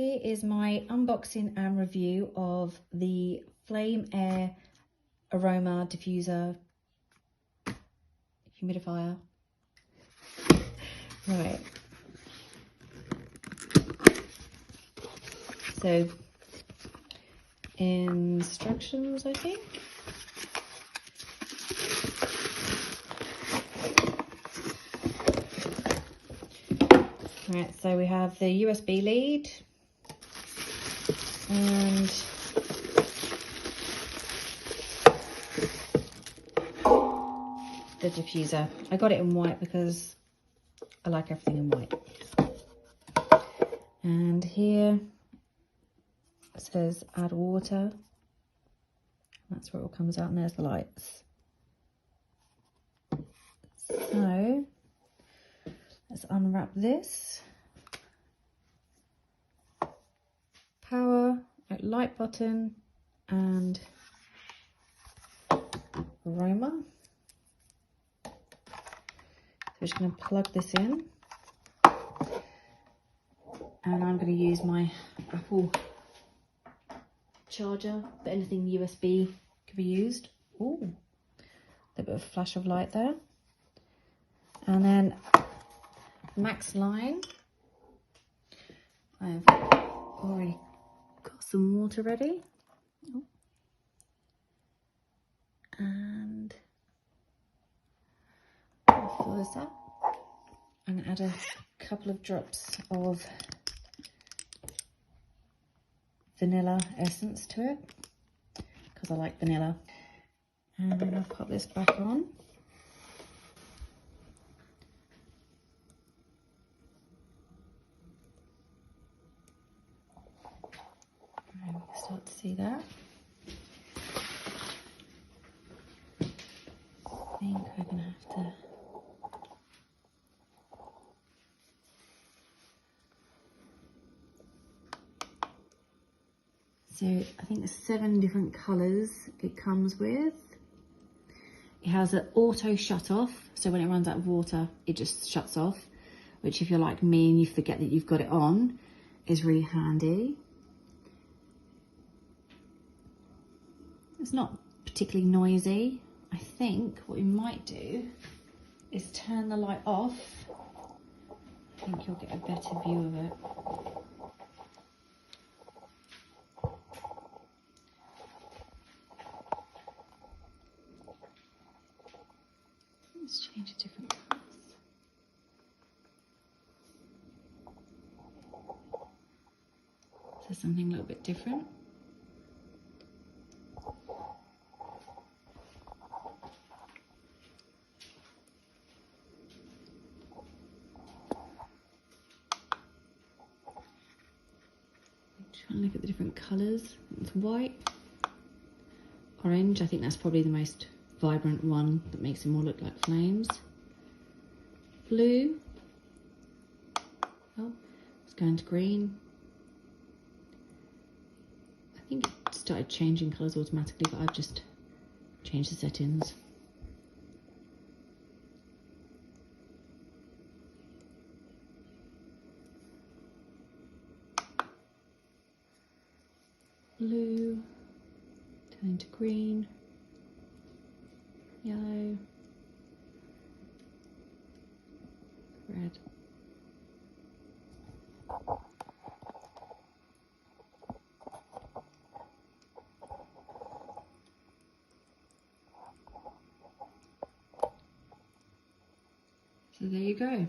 Here is my unboxing and review of the Flame Air Aroma Diffuser Humidifier. Right. So, instructions, I think. Right, so we have the USB lead and the diffuser. I got it in white because I like everything in white. And here it says add water. That's where it all comes out, and there's the lights. So let's unwrap this. Power, light button, and aroma. So we're just going to plug this in. And I'm going to use my Apple charger, but anything USB can be used. Ooh, a bit of a flash of light there. And then max line. I've already got some water ready. Oh. And I'll fill this up. I'm going to add a couple of drops of vanilla essence to it because I like vanilla. And then I'll pop this back on. And you can start to see that. I think we're going to have to so I think there's 7 different colours it comes with. It has an auto shut off, so when it runs out of water, it just shuts off, which if you're like me and you forget that you've got it on, is really handy. It's not particularly noisy. I think what we might do is turn the light off. I think you'll get a better view of it. Let's change a different colours. So something a little bit different. Try and look at the different colours. It's white, orange. I think that's probably the most vibrant one that makes them all look like flames. Blue. Oh, it's going to green. I think it started changing colours automatically, but I've just changed the settings. Blue, turning to green, yellow, red. So there you go.